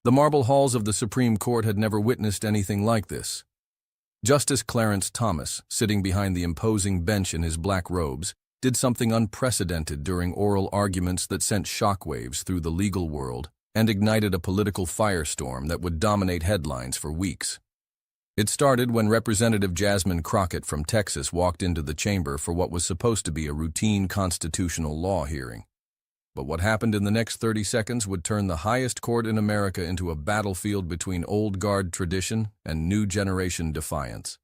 The marble halls of the Supreme Court had never witnessed anything like this. Justice Clarence Thomas, sitting behind the imposing bench in his black robes, did something unprecedented during oral arguments that sent shockwaves through the legal world and ignited a political firestorm that would dominate headlines for weeks. It started when Representative Jasmine Crockett from Texas walked into the chamber for what was supposed to be a routine constitutional law hearing. But what happened in the next 30 seconds would turn the highest court in America into a battlefield between old guard tradition and new generation defiance.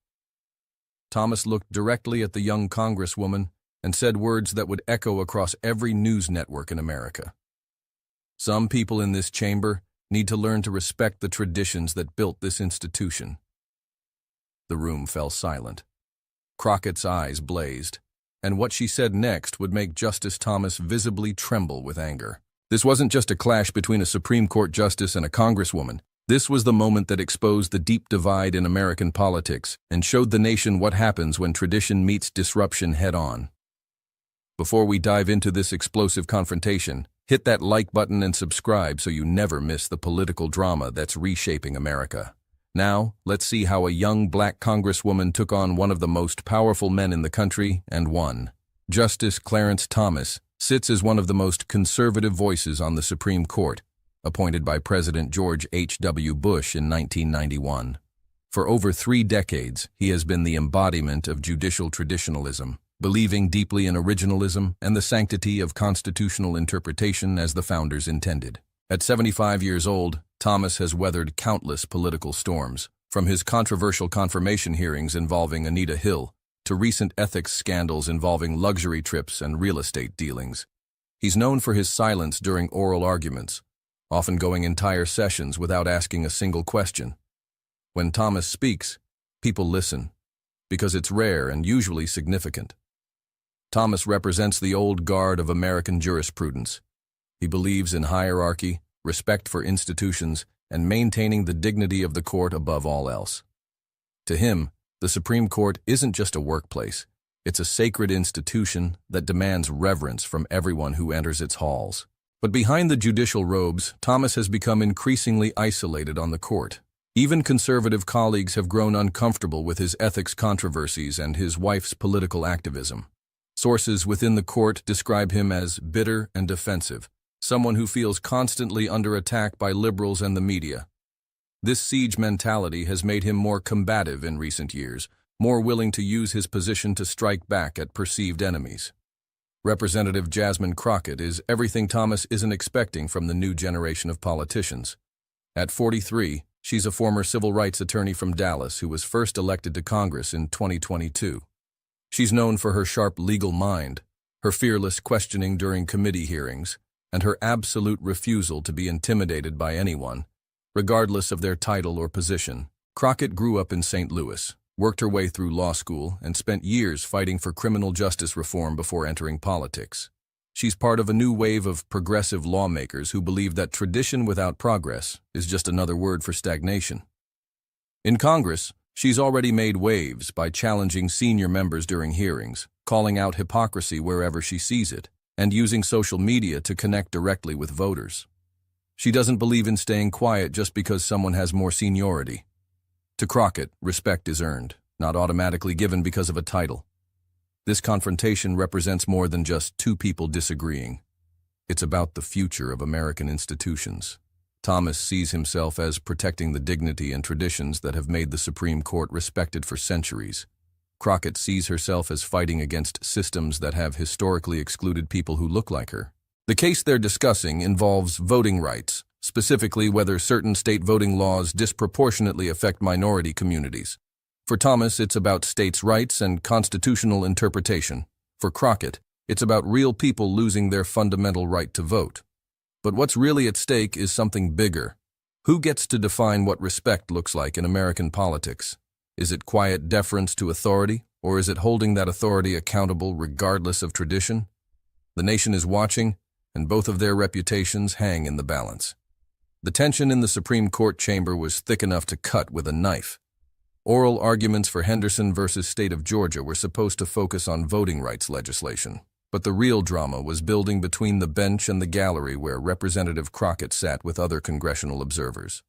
Thomas looked directly at the young Congresswoman and said words that would echo across every news network in America. Some people in this chamber need to learn to respect the traditions that built this institution. The room fell silent. Crockett's eyes blazed, and what she said next would make Justice Thomas visibly tremble with anger. This wasn't just a clash between a Supreme Court justice and a Congresswoman. This was the moment that exposed the deep divide in American politics and showed the nation what happens when tradition meets disruption head-on. Before we dive into this explosive confrontation, hit that like button and subscribe so you never miss the political drama that's reshaping America. Now, let's see how a young black Congresswoman took on one of the most powerful men in the country and won. Justice Clarence Thomas sits as one of the most conservative voices on the Supreme Court, appointed by President George H.W. Bush in 1991. For over 3 decades, he has been the embodiment of judicial traditionalism, believing deeply in originalism and the sanctity of constitutional interpretation as the founders intended. At 75 years old, Thomas has weathered countless political storms, from his controversial confirmation hearings involving Anita Hill to recent ethics scandals involving luxury trips and real estate dealings. He's known for his silence during oral arguments, often going entire sessions without asking a single question. When Thomas speaks, people listen, because it's rare and usually significant. Thomas represents the old guard of American jurisprudence. He believes in hierarchy, respect for institutions, and maintaining the dignity of the court above all else. To him, the Supreme Court isn't just a workplace. It's a sacred institution that demands reverence from everyone who enters its halls. But behind the judicial robes, Thomas has become increasingly isolated on the court. Even conservative colleagues have grown uncomfortable with his ethics controversies and his wife's political activism. Sources within the court describe him as bitter and defensive, someone who feels constantly under attack by liberals and the media. This siege mentality has made him more combative in recent years, more willing to use his position to strike back at perceived enemies. Representative Jasmine Crockett is everything Thomas isn't expecting from the new generation of politicians. At 43, she's a former civil rights attorney from Dallas who was first elected to Congress in 2022. She's known for her sharp legal mind, her fearless questioning during committee hearings, and her absolute refusal to be intimidated by anyone, regardless of their title or position. Crockett grew up in St. Louis, worked her way through law school, and spent years fighting for criminal justice reform before entering politics. She's part of a new wave of progressive lawmakers who believe that tradition without progress is just another word for stagnation. In Congress, she's already made waves by challenging senior members during hearings, calling out hypocrisy wherever she sees it, and using social media to connect directly with voters. She doesn't believe in staying quiet just because someone has more seniority. To Crockett, respect is earned, not automatically given because of a title. This confrontation represents more than just two people disagreeing. It's about the future of American institutions. Thomas sees himself as protecting the dignity and traditions that have made the Supreme Court respected for centuries. Crockett sees herself as fighting against systems that have historically excluded people who look like her. The case they're discussing involves voting rights, specifically whether certain state voting laws disproportionately affect minority communities. For Thomas, it's about states' rights and constitutional interpretation. For Crockett, it's about real people losing their fundamental right to vote. But what's really at stake is something bigger. Who gets to define what respect looks like in American politics? Is it quiet deference to authority, or is it holding that authority accountable regardless of tradition? The nation is watching, and both of their reputations hang in the balance. The tension in the Supreme Court chamber was thick enough to cut with a knife. Oral arguments for Henderson versus State of Georgia were supposed to focus on voting rights legislation. But the real drama was building between the bench and the gallery where Representative Crockett sat with other congressional observers.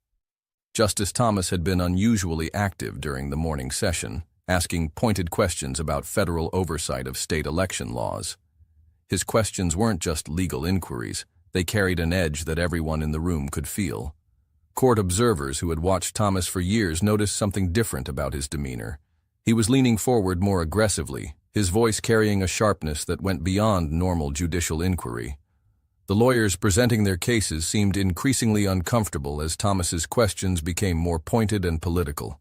Justice Thomas had been unusually active during the morning session, asking pointed questions about federal oversight of state election laws. His questions weren't just legal inquiries, they carried an edge that everyone in the room could feel. Court observers who had watched Thomas for years noticed something different about his demeanor. He was leaning forward more aggressively, his voice carrying a sharpness that went beyond normal judicial inquiry. The lawyers presenting their cases seemed increasingly uncomfortable as Thomas's questions became more pointed and political.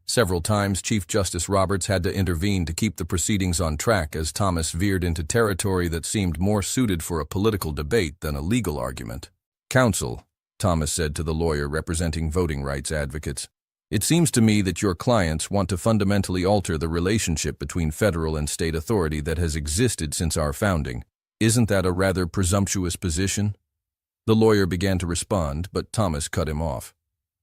Several times, Chief Justice Roberts had to intervene to keep the proceedings on track as Thomas veered into territory that seemed more suited for a political debate than a legal argument. "Counsel," Thomas said to the lawyer representing voting rights advocates, "it seems to me that your clients want to fundamentally alter the relationship between federal and state authority that has existed since our founding. Isn't that a rather presumptuous position?" The lawyer began to respond, but Thomas cut him off.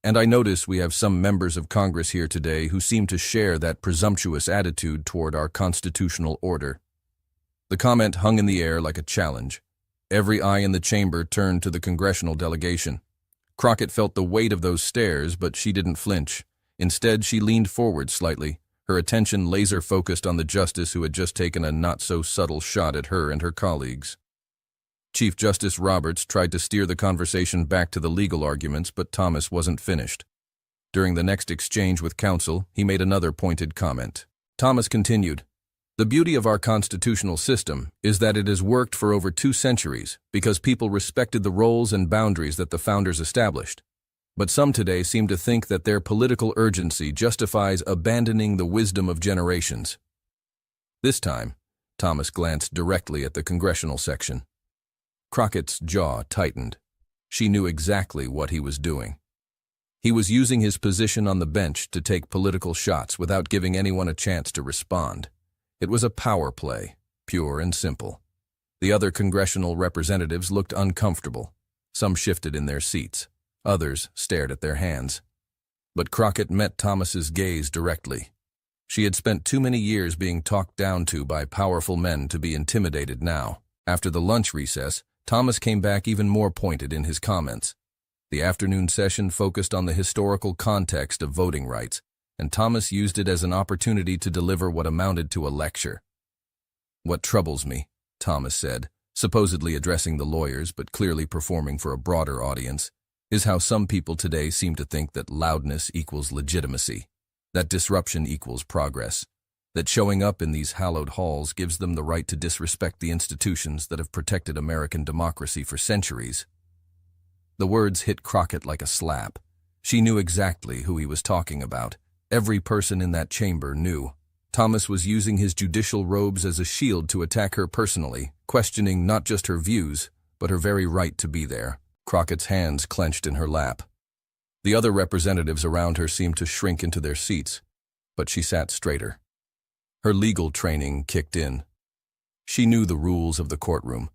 "And I notice we have some members of Congress here today who seem to share that presumptuous attitude toward our constitutional order." The comment hung in the air like a challenge. Every eye in the chamber turned to the congressional delegation. Crockett felt the weight of those stares, but she didn't flinch. Instead, she leaned forward slightly, her attention laser-focused on the justice who had just taken a not-so-subtle shot at her and her colleagues. Chief Justice Roberts tried to steer the conversation back to the legal arguments, but Thomas wasn't finished. During the next exchange with counsel, he made another pointed comment. Thomas continued, "The beauty of our constitutional system is that it has worked for over 2 centuries because people respected the roles and boundaries that the founders established. But some today seem to think that their political urgency justifies abandoning the wisdom of generations." This time, Thomas glanced directly at the congressional section. Crockett's jaw tightened. She knew exactly what he was doing. He was using his position on the bench to take political shots without giving anyone a chance to respond. It was a power play, pure and simple. The other congressional representatives looked uncomfortable. Some shifted in their seats. Others stared at their hands. But Crockett met Thomas's gaze directly. She had spent too many years being talked down to by powerful men to be intimidated now. After the lunch recess, Thomas came back even more pointed in his comments. The afternoon session focused on the historical context of voting rights, and Thomas used it as an opportunity to deliver what amounted to a lecture. "What troubles me," Thomas said, supposedly addressing the lawyers but clearly performing for a broader audience, "is how some people today seem to think that loudness equals legitimacy, that disruption equals progress, that showing up in these hallowed halls gives them the right to disrespect the institutions that have protected American democracy for centuries." The words hit Crockett like a slap. She knew exactly who he was talking about. Every person in that chamber knew. Thomas was using his judicial robes as a shield to attack her personally, questioning not just her views, but her very right to be there. Crockett's hands clenched in her lap. The other representatives around her seemed to shrink into their seats, but she sat straighter. Her legal training kicked in. She knew the rules of the courtroom,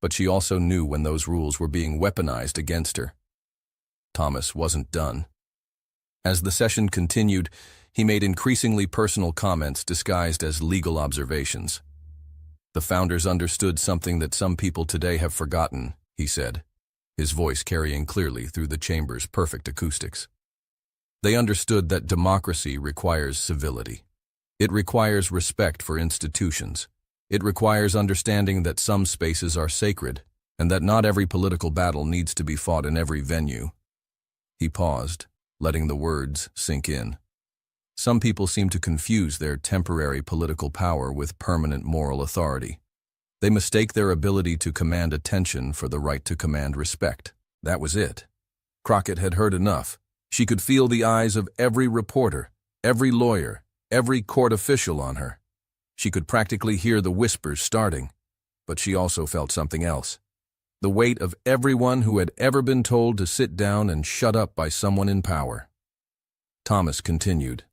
but she also knew when those rules were being weaponized against her. Thomas wasn't done. As the session continued, he made increasingly personal comments disguised as legal observations. "The founders understood something that some people today have forgotten," he said, his voice carrying clearly through the chamber's perfect acoustics. "They understood that democracy requires civility. It requires respect for institutions. It requires understanding that some spaces are sacred, and that not every political battle needs to be fought in every venue." He paused, letting the words sink in. Some people seem to confuse their temporary political power with permanent moral authority. They mistake their ability to command attention for the right to command respect. That was it. Crockett had heard enough. She could feel the eyes of every reporter, every lawyer, every court official on her. She could practically hear the whispers starting, but she also felt something else. The weight of everyone who had ever been told to sit down and shut up by someone in power. Thomas continued,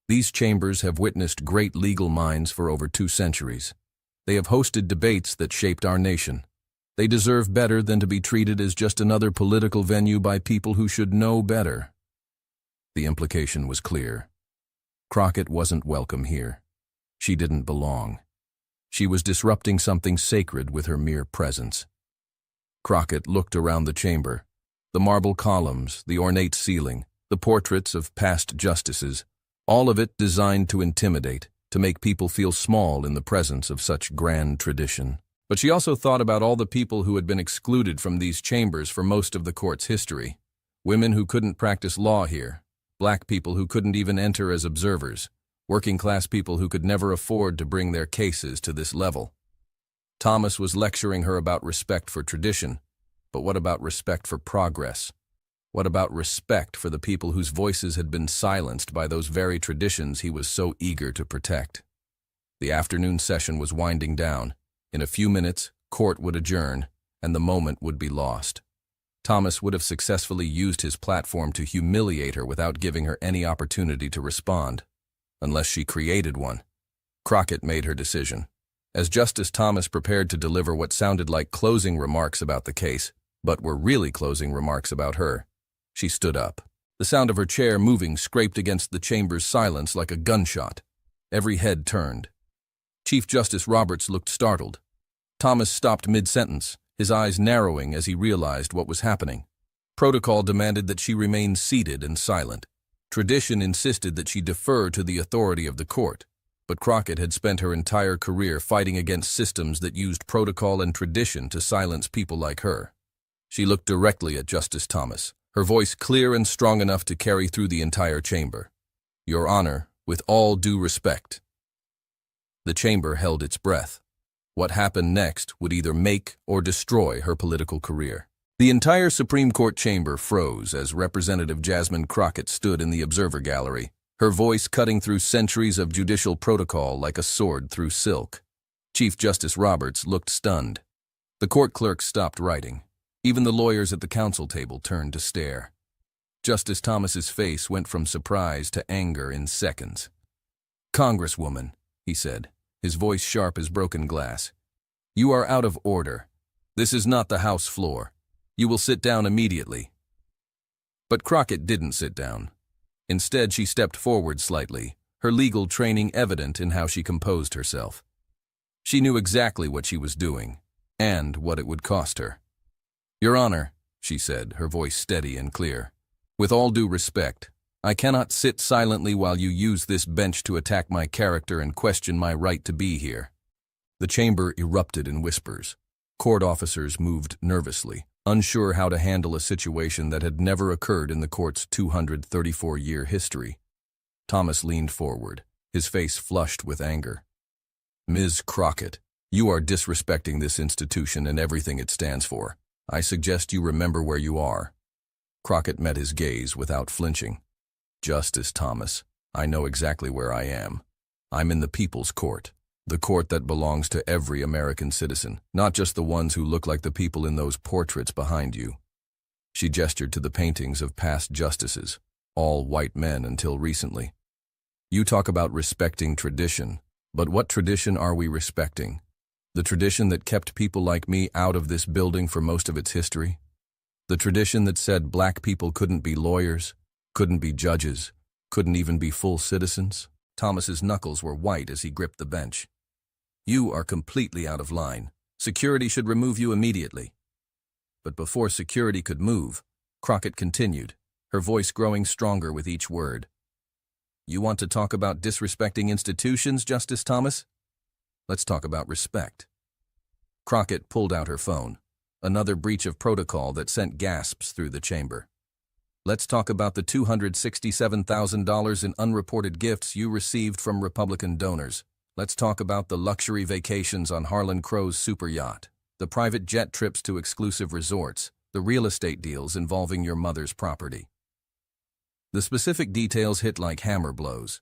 "These chambers have witnessed great legal minds for over 2 centuries. They have hosted debates that shaped our nation. They deserve better than to be treated as just another political venue by people who should know better." The implication was clear. Crockett wasn't welcome here. She didn't belong. She was disrupting something sacred with her mere presence. Crockett looked around the chamber. The marble columns, the ornate ceiling, the portraits of past justices, all of it designed to intimidate, to make people feel small in the presence of such grand tradition. But she also thought about all the people who had been excluded from these chambers for most of the court's history. Women who couldn't practice law here, black people who couldn't even enter as observers, working-class people who could never afford to bring their cases to this level. Thomas was lecturing her about respect for tradition, but what about respect for progress? What about respect for the people whose voices had been silenced by those very traditions he was so eager to protect? The afternoon session was winding down. In a few minutes, court would adjourn, and the moment would be lost. Thomas would have successfully used his platform to humiliate her without giving her any opportunity to respond, unless she created one. Crockett made her decision. As Justice Thomas prepared to deliver what sounded like closing remarks about the case, but were really closing remarks about her, she stood up. The sound of her chair moving scraped against the chamber's silence like a gunshot. Every head turned. Chief Justice Roberts looked startled. Thomas stopped mid-sentence, his eyes narrowing as he realized what was happening. Protocol demanded that she remain seated and silent. Tradition insisted that she defer to the authority of the court, but Crockett had spent her entire career fighting against systems that used protocol and tradition to silence people like her. She looked directly at Justice Thomas, her voice clear and strong enough to carry through the entire chamber. "Your Honor, with all due respect." The chamber held its breath. What happened next would either make or destroy her political career. The entire Supreme Court chamber froze as Representative Jasmine Crockett stood in the observer gallery, her voice cutting through centuries of judicial protocol like a sword through silk. Chief Justice Roberts looked stunned. The court clerks stopped writing. Even the lawyers at the counsel table turned to stare. Justice Thomas's face went from surprise to anger in seconds. "Congresswoman," he said, his voice sharp as broken glass, "you are out of order. This is not the House floor. You will sit down immediately." But Crockett didn't sit down. Instead, she stepped forward slightly, her legal training evident in how she composed herself. She knew exactly what she was doing, and what it would cost her. "Your Honor," she said, her voice steady and clear, "with all due respect, I cannot sit silently while you use this bench to attack my character and question my right to be here." The chamber erupted in whispers. Court officers moved nervously, unsure how to handle a situation that had never occurred in the court's 234-year history. Thomas leaned forward, his face flushed with anger. "Ms. Crockett, you are disrespecting this institution and everything it stands for. I suggest you remember where you are." Crockett met his gaze without flinching. "Justice Thomas, I know exactly where I am. I'm in the People's Court, the court that belongs to every American citizen, not just the ones who look like the people in those portraits behind you." She gestured to the paintings of past justices, all white men until recently. "You talk about respecting tradition, but what tradition are we respecting? The tradition that kept people like me out of this building for most of its history? The tradition that said black people couldn't be lawyers, couldn't be judges, couldn't even be full citizens?" Thomas's knuckles were white as he gripped the bench. "You are completely out of line. Security should remove you immediately." But before security could move, Crockett continued, her voice growing stronger with each word. "You want to talk about disrespecting institutions, Justice Thomas? Let's talk about respect." Crockett pulled out her phone, another breach of protocol that sent gasps through the chamber. "Let's talk about the $267,000 in unreported gifts you received from Republican donors. Let's talk about the luxury vacations on Harlan Crow's super yacht, the private jet trips to exclusive resorts, the real estate deals involving your mother's property." The specific details hit like hammer blows.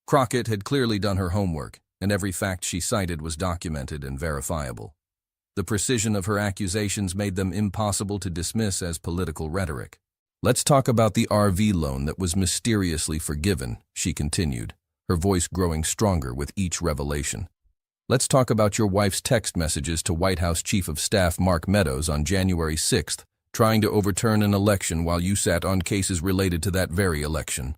Crockett had clearly done her homework, and every fact she cited was documented and verifiable. The precision of her accusations made them impossible to dismiss as political rhetoric. "Let's talk about the RV loan that was mysteriously forgiven," she continued, her voice growing stronger with each revelation. "Let's talk about your wife's text messages to White House Chief of Staff Mark Meadows on January 6th, trying to overturn an election while you sat on cases related to that very election."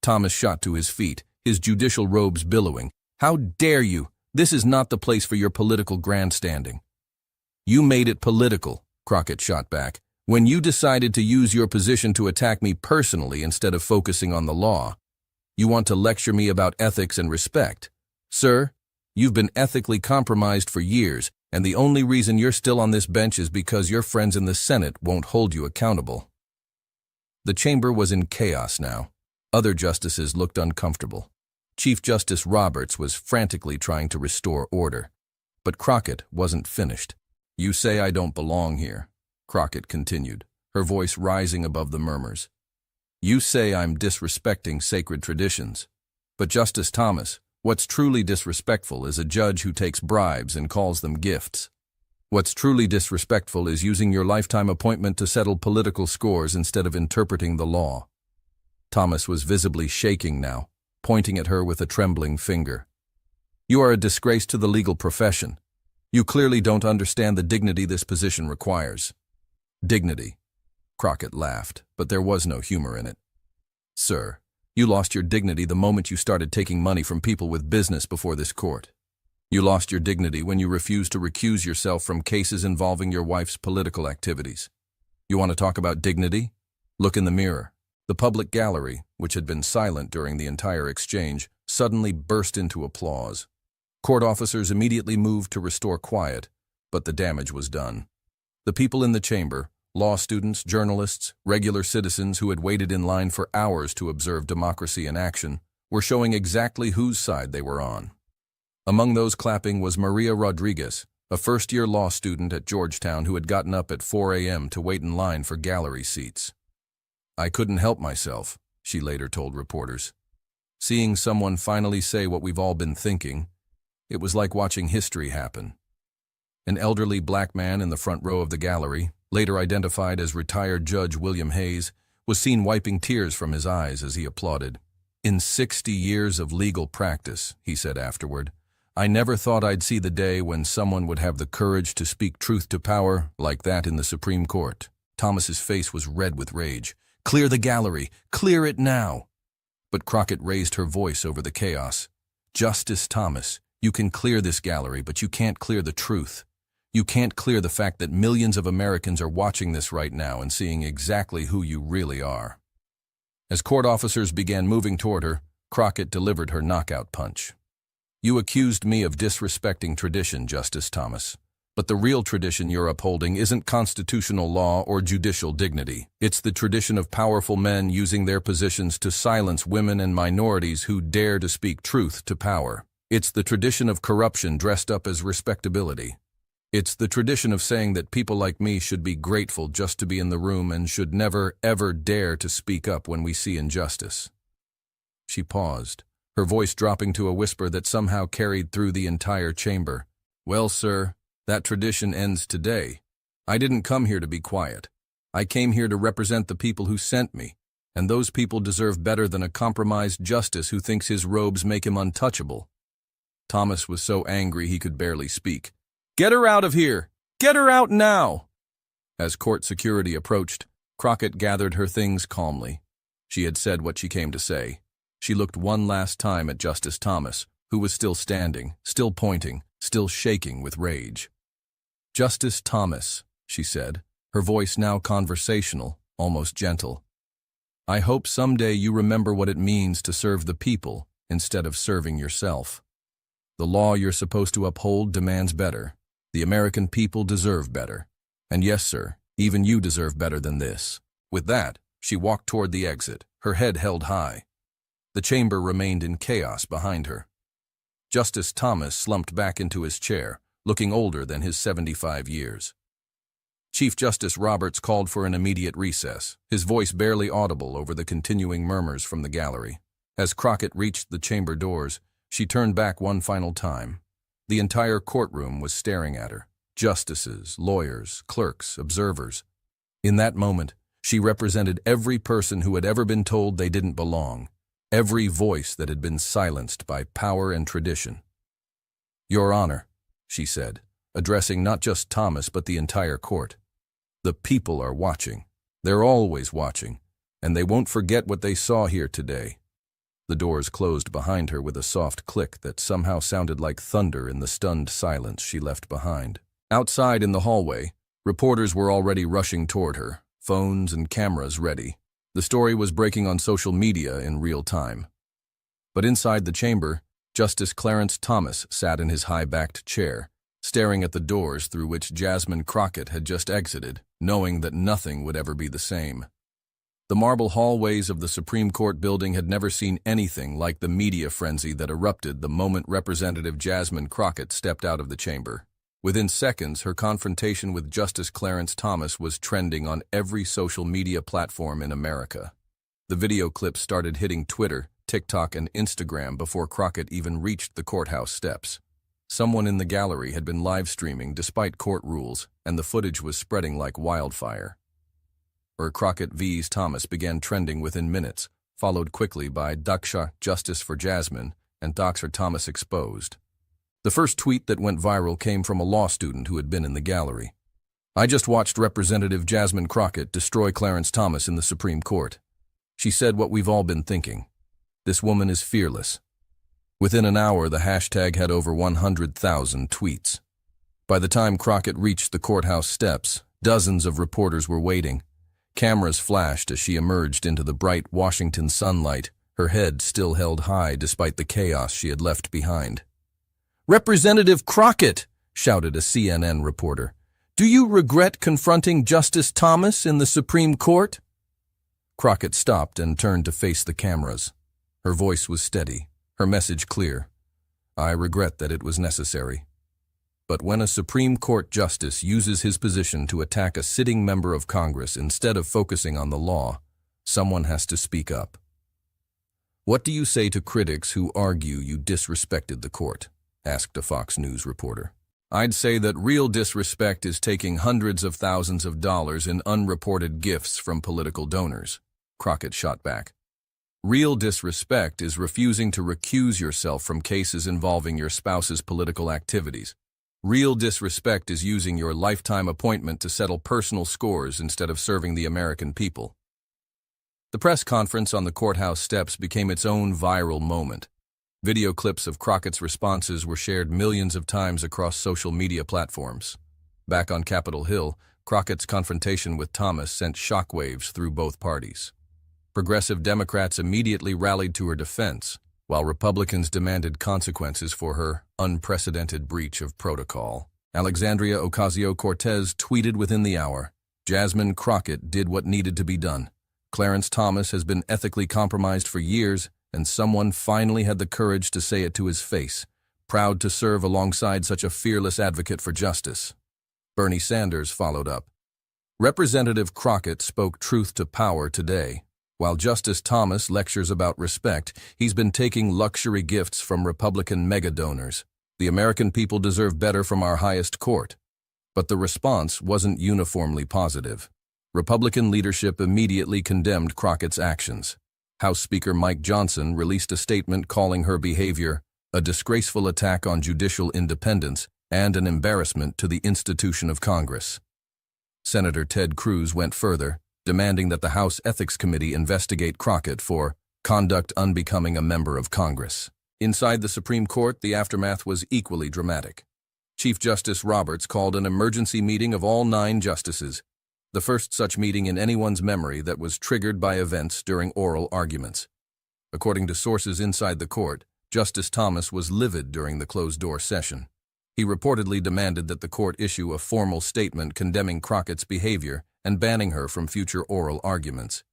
Thomas shot to his feet, his judicial robes billowing. "How dare you? This is not the place for your political grandstanding. You made it political, Crockett shot back, when you decided to use your position to attack me personally instead of focusing on the law. You want to lecture me about ethics and respect. Sir, you've been ethically compromised for years, and the only reason you're still on this bench is because your friends in the Senate won't hold you accountable. The chamber was in chaos now. Other justices looked uncomfortable. Chief Justice Roberts was frantically trying to restore order. But Crockett wasn't finished. You say I don't belong here, Crockett continued, her voice rising above the murmurs. You say I'm disrespecting sacred traditions. But Justice Thomas, what's truly disrespectful is a judge who takes bribes and calls them gifts. What's truly disrespectful is using your lifetime appointment to settle political scores instead of interpreting the law. Thomas was visibly shaking now, pointing at her with a trembling finger. You are a disgrace to the legal profession. You clearly don't understand the dignity this position requires. Dignity. Crockett laughed, but there was no humor in it. Sir, you lost your dignity the moment you started taking money from people with business before this court. You lost your dignity when you refused to recuse yourself from cases involving your wife's political activities. You want to talk about dignity? Look in the mirror. The public gallery, which had been silent during the entire exchange, suddenly burst into applause. Court officers immediately moved to restore quiet, but the damage was done. The people in the chamber, law students, journalists, regular citizens who had waited in line for hours to observe democracy in action, were showing exactly whose side they were on. Among those clapping was Maria Rodriguez, a first-year law student at Georgetown who had gotten up at 4 a.m. to wait in line for gallery seats. I couldn't help myself, she later told reporters. Seeing someone finally say what we've all been thinking, it was like watching history happen. An elderly black man in the front row of the gallery, later identified as retired Judge William Hayes, was seen wiping tears from his eyes as he applauded. In 60 years of legal practice, he said afterward, I never thought I'd see the day when someone would have the courage to speak truth to power like that in the Supreme Court. Thomas's face was red with rage. Clear the gallery! Clear it now! But Crockett raised her voice over the chaos. Justice Thomas, you can clear this gallery, but you can't clear the truth. You can't clear the fact that millions of Americans are watching this right now and seeing exactly who you really are. As court officers began moving toward her, Crockett delivered her knockout punch. You accused me of disrespecting tradition, Justice Thomas. But the real tradition you're upholding isn't constitutional law or judicial dignity. It's the tradition of powerful men using their positions to silence women and minorities who dare to speak truth to power. It's the tradition of corruption dressed up as respectability. It's the tradition of saying that people like me should be grateful just to be in the room and should never, ever dare to speak up when we see injustice. She paused, her voice dropping to a whisper that somehow carried through the entire chamber. Well, sir, that tradition ends today. I didn't come here to be quiet. I came here to represent the people who sent me, and those people deserve better than a compromised justice who thinks his robes make him untouchable. Thomas was so angry he could barely speak. Get her out of here! Get her out now! As court security approached, Crockett gathered her things calmly. She had said what she came to say. She looked one last time at Justice Thomas, who was still standing, still pointing, still shaking with rage. Justice Thomas, she said, her voice now conversational, almost gentle. I hope someday you remember what it means to serve the people instead of serving yourself. The law you're supposed to uphold demands better. The American people deserve better. And yes, sir, even you deserve better than this. With that, she walked toward the exit, her head held high. The chamber remained in chaos behind her. Justice Thomas slumped back into his chair, looking older than his 75 years. Chief Justice Roberts called for an immediate recess, his voice barely audible over the continuing murmurs from the gallery. As Crockett reached the chamber doors, she turned back one final time. The entire courtroom was staring at her. Justices, lawyers, clerks, observers. In that moment, she represented every person who had ever been told they didn't belong, every voice that had been silenced by power and tradition. Your Honor, she said, addressing not just Thomas but the entire court. The people are watching. They're always watching, and they won't forget what they saw here today. The doors closed behind her with a soft click that somehow sounded like thunder in the stunned silence she left behind. Outside in the hallway, reporters were already rushing toward her, phones and cameras ready. The story was breaking on social media in real time. But inside the chamber, Justice Clarence Thomas sat in his high-backed chair, staring at the doors through which Jasmine Crockett had just exited, knowing that nothing would ever be the same. The marble hallways of the Supreme Court building had never seen anything like the media frenzy that erupted the moment Representative Jasmine Crockett stepped out of the chamber. Within seconds, her confrontation with Justice Clarence Thomas was trending on every social media platform in America. The video clips started hitting Twitter, TikTok, and Instagram before Crockett even reached the courthouse steps. Someone in the gallery had been live-streaming despite court rules, and the footage was spreading like wildfire. Crockett vs. Thomas began trending within minutes, followed quickly by Daksha Justice for Jasmine and Dr. Thomas Exposed. The first tweet that went viral came from a law student who had been in the gallery. "I just watched Representative Jasmine Crockett destroy Clarence Thomas in the Supreme Court. She said what we've all been thinking. This woman is fearless." Within an hour, the hashtag had over 100,000 tweets. By the time Crockett reached the courthouse steps, dozens of reporters were waiting. Cameras flashed as she emerged into the bright Washington sunlight, her head still held high despite the chaos she had left behind. "Representative Crockett," shouted a CNN reporter, "do you regret confronting Justice Thomas in the Supreme Court?" Crockett stopped and turned to face the cameras. Her voice was steady, her message clear. "I regret that it was necessary. But when a Supreme Court justice uses his position to attack a sitting member of Congress instead of focusing on the law, someone has to speak up." "What do you say to critics who argue you disrespected the court?" asked a Fox News reporter. "I'd say that real disrespect is taking hundreds of thousands of dollars in unreported gifts from political donors," Crockett shot back. "Real disrespect is refusing to recuse yourself from cases involving your spouse's political activities. Real disrespect is using your lifetime appointment to settle personal scores instead of serving the American people." The press conference on the courthouse steps became its own viral moment. Video clips of Crockett's responses were shared millions of times across social media platforms. Back on Capitol Hill, Crockett's confrontation with Thomas sent shockwaves through both parties. Progressive Democrats immediately rallied to her defense, while Republicans demanded consequences for her unprecedented breach of protocol. Alexandria Ocasio-Cortez tweeted within the hour, "Jasmine Crockett did what needed to be done. Clarence Thomas has been ethically compromised for years, and someone finally had the courage to say it to his face. Proud to serve alongside such a fearless advocate for justice." Bernie Sanders followed up. "Representative Crockett spoke truth to power today. While Justice Thomas lectures about respect, he's been taking luxury gifts from Republican mega-donors. The American people deserve better from our highest court." But the response wasn't uniformly positive. Republican leadership immediately condemned Crockett's actions. House Speaker Mike Johnson released a statement calling her behavior a disgraceful attack on judicial independence and an embarrassment to the institution of Congress. Senator Ted Cruz went further, demanding that the House Ethics Committee investigate Crockett for conduct unbecoming a member of Congress. Inside the Supreme Court, the aftermath was equally dramatic. Chief Justice Roberts called an emergency meeting of all 9 justices, the first such meeting in anyone's memory that was triggered by events during oral arguments. According to sources inside the court, Justice Thomas was livid during the closed-door session. He reportedly demanded that the court issue a formal statement condemning Crockett's behavior and banning her from future oral arguments.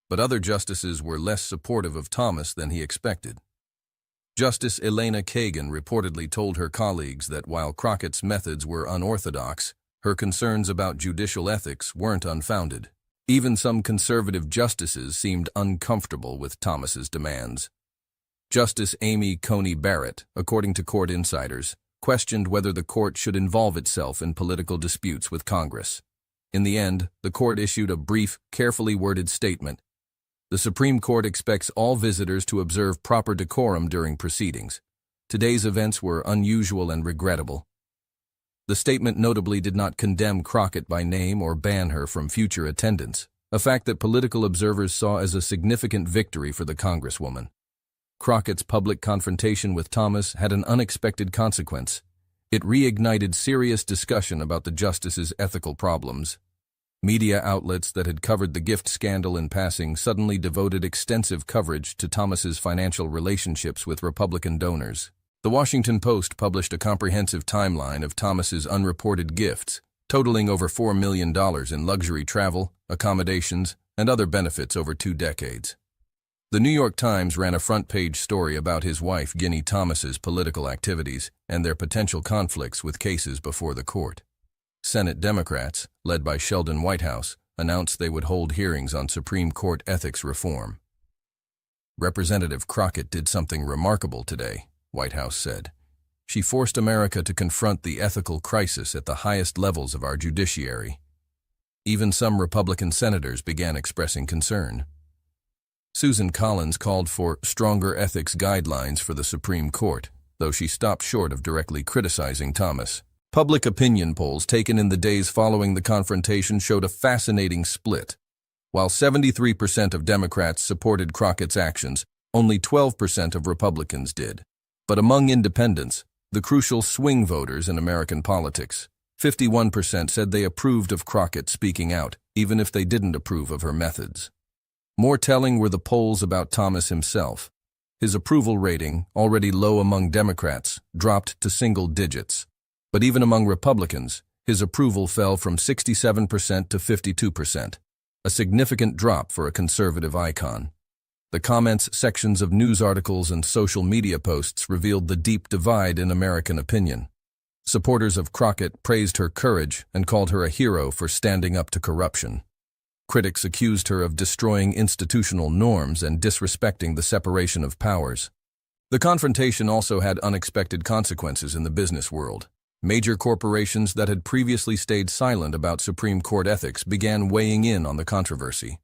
But other justices were less supportive of Thomas than he expected. Justice Elena Kagan reportedly told her colleagues that while Crockett's methods were unorthodox, her concerns about judicial ethics weren't unfounded. Even some conservative justices seemed uncomfortable with Thomas's demands. Justice Amy Coney Barrett, according to court insiders, questioned whether the court should involve itself in political disputes with Congress. In the end, the court issued a brief, carefully worded statement. "The Supreme Court expects all visitors to observe proper decorum during proceedings. Today's events were unusual and regrettable." The statement notably did not condemn Crockett by name or ban her from future attendance, a fact that political observers saw as a significant victory for the Congresswoman. Crockett's public confrontation with Thomas had an unexpected consequence. It reignited serious discussion about the justice's ethical problems. Media outlets that had covered the gift scandal in passing suddenly devoted extensive coverage to Thomas's financial relationships with Republican donors. The Washington Post published a comprehensive timeline of Thomas's unreported gifts, totaling over $4 million in luxury travel, accommodations, and other benefits over 2 decades. The New York Times ran a front-page story about his wife Ginny Thomas's political activities and their potential conflicts with cases before the court. Senate Democrats, led by Sheldon Whitehouse, announced they would hold hearings on Supreme Court ethics reform. Representative Crockett did something remarkable today, Whitehouse said. She forced America to confront the ethical crisis at the highest levels of our judiciary. Even some Republican senators began expressing concern. Susan Collins called for stronger ethics guidelines for the Supreme Court, though she stopped short of directly criticizing Thomas. Public opinion polls taken in the days following the confrontation showed a fascinating split. While 73% of Democrats supported Crockett's actions, only 12% of Republicans did. But among independents, the crucial swing voters in American politics, 51% said they approved of Crockett speaking out, even if they didn't approve of her methods. More telling were the polls about Thomas himself. His approval rating, already low among Democrats, dropped to single digits. But even among Republicans, his approval fell from 67% to 52%, a significant drop for a conservative icon. The comments sections of news articles and social media posts revealed the deep divide in American opinion. Supporters of Crockett praised her courage and called her a hero for standing up to corruption. Critics accused her of destroying institutional norms and disrespecting the separation of powers. The confrontation also had unexpected consequences in the business world. Major corporations that had previously stayed silent about Supreme Court ethics began weighing in on the controversy.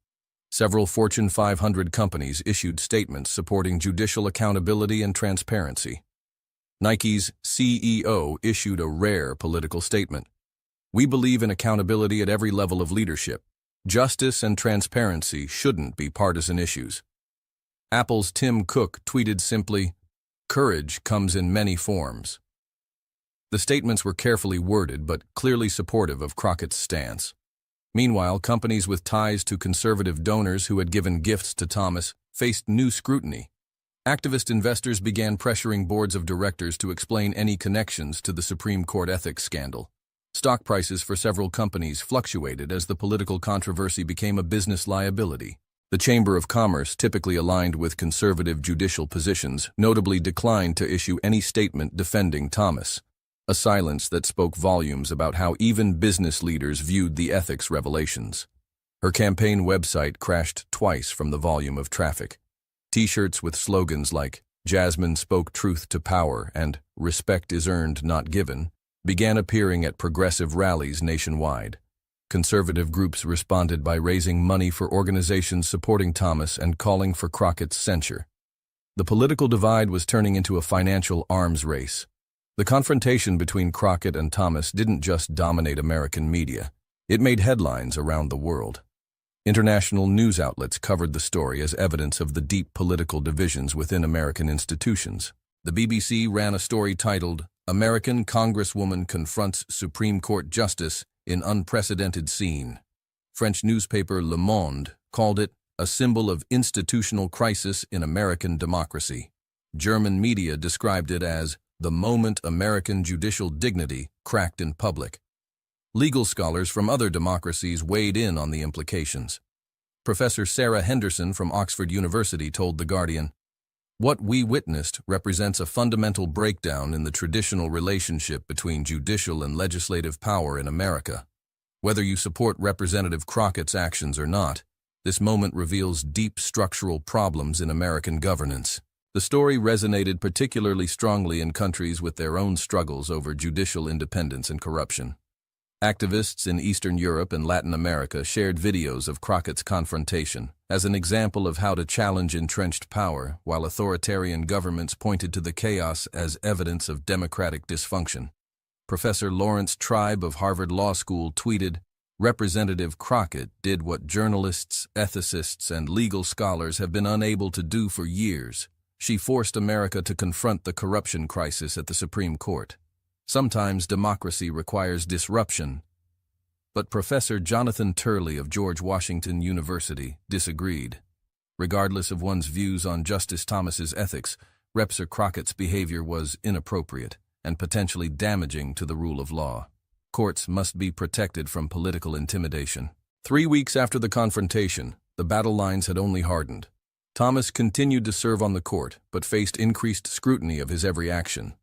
Several Fortune 500 companies issued statements supporting judicial accountability and transparency. Nike's CEO issued a rare political statement. "We believe in accountability at every level of leadership. Justice and transparency shouldn't be partisan issues." Apple's Tim Cook tweeted simply, "Courage comes in many forms." The statements were carefully worded but clearly supportive of Crockett's stance. Meanwhile, companies with ties to conservative donors who had given gifts to Thomas faced new scrutiny. Activist investors began pressuring boards of directors to explain any connections to the Supreme Court ethics scandal. Stock prices for several companies fluctuated as the political controversy became a business liability. The Chamber of Commerce, typically aligned with conservative judicial positions, notably declined to issue any statement defending Thomas. A silence that spoke volumes about how even business leaders viewed the ethics revelations. Her campaign website crashed twice from the volume of traffic. T-shirts with slogans like "Jasmine spoke truth to power" and "Respect is earned, not given" began appearing at progressive rallies nationwide. Conservative groups responded by raising money for organizations supporting Thomas and calling for Crockett's censure. The political divide was turning into a financial arms race. The confrontation between Crockett and Thomas didn't just dominate American media. It made headlines around the world. International news outlets covered the story as evidence of the deep political divisions within American institutions. The BBC ran a story titled, "American Congresswoman Confronts Supreme Court Justice in Unprecedented Scene." French newspaper Le Monde called it a symbol of institutional crisis in American democracy. German media described it as the moment American judicial dignity cracked in public. Legal scholars from other democracies weighed in on the implications. Professor Sarah Henderson from Oxford University told The Guardian, "What we witnessed represents a fundamental breakdown in the traditional relationship between judicial and legislative power in America. Whether you support Representative Crockett's actions or not, this moment reveals deep structural problems in American governance." The story resonated particularly strongly in countries with their own struggles over judicial independence and corruption. Activists in Eastern Europe and Latin America shared videos of Crockett's confrontation as an example of how to challenge entrenched power, while authoritarian governments pointed to the chaos as evidence of democratic dysfunction. Professor Lawrence Tribe of Harvard Law School tweeted, "Representative Crockett did what journalists, ethicists, and legal scholars have been unable to do for years. she forced America to confront the corruption crisis at the Supreme Court. Sometimes democracy requires disruption, but Professor Jonathan Turley of George Washington University disagreed. Regardless of one's views on Justice Thomas's ethics, Representative Crockett's behavior was inappropriate and potentially damaging to the rule of law. Courts must be protected from political intimidation. 3 weeks after the confrontation, the battle lines had only hardened. Thomas continued to serve on the court, but faced increased scrutiny of his every action.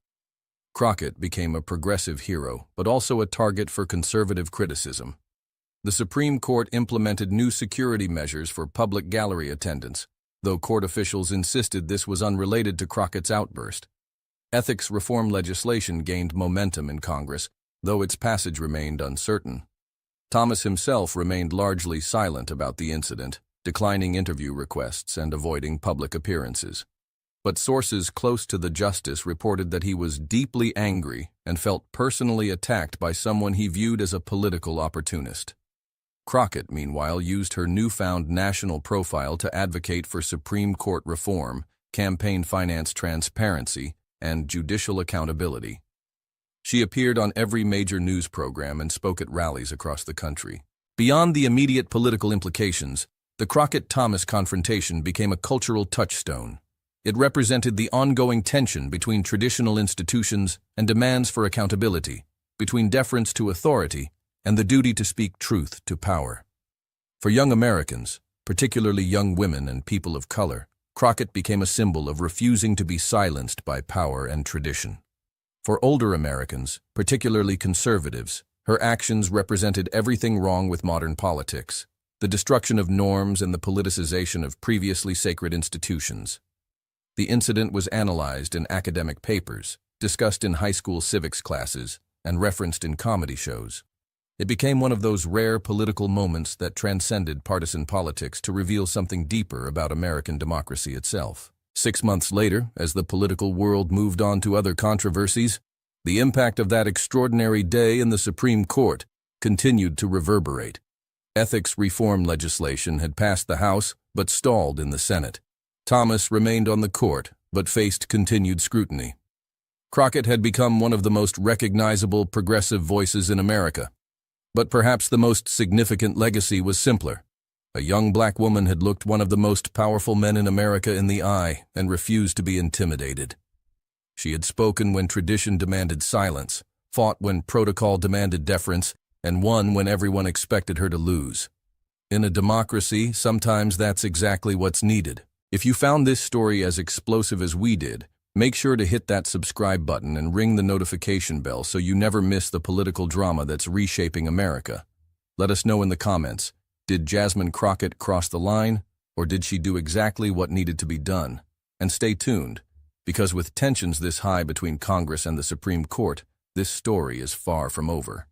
Crockett became a progressive hero, but also a target for conservative criticism. The Supreme Court implemented new security measures for public gallery attendance, though court officials insisted this was unrelated to Crockett's outburst. Ethics reform legislation gained momentum in Congress, though its passage remained uncertain. Thomas himself remained largely silent about the incident, declining interview requests and avoiding public appearances. But sources close to the justice reported that he was deeply angry and felt personally attacked by someone he viewed as a political opportunist. Crockett, meanwhile, used her newfound national profile to advocate for Supreme Court reform, campaign finance transparency, and judicial accountability. She appeared on every major news program and spoke at rallies across the country. Beyond the immediate political implications, the Crockett-Thomas confrontation became a cultural touchstone. It represented the ongoing tension between traditional institutions and demands for accountability, between deference to authority and the duty to speak truth to power. For young Americans, particularly young women and people of color, Crockett became a symbol of refusing to be silenced by power and tradition. For older Americans, particularly conservatives, her actions represented everything wrong with modern politics, the destruction of norms and the politicization of previously sacred institutions. The incident was analyzed in academic papers, discussed in high school civics classes, and referenced in comedy shows. It became one of those rare political moments that transcended partisan politics to reveal something deeper about American democracy itself. 6 months later, as the political world moved on to other controversies, the impact of that extraordinary day in the Supreme Court continued to reverberate. Ethics reform legislation had passed the House but stalled in the Senate. Thomas remained on the court but faced continued scrutiny. Crockett had become one of the most recognizable progressive voices in America. But perhaps the most significant legacy was simpler. A young black woman had looked one of the most powerful men in America in the eye and refused to be intimidated. She had spoken when tradition demanded silence, fought when protocol demanded deference, and won when everyone expected her to lose. In a democracy, sometimes that's exactly what's needed. If you found this story as explosive as we did, make sure to hit that subscribe button and ring the notification bell so you never miss the political drama that's reshaping America. Let us know in the comments, did Jasmine Crockett cross the line, or did she do exactly what needed to be done? And stay tuned, because with tensions this high between Congress and the Supreme Court, this story is far from over.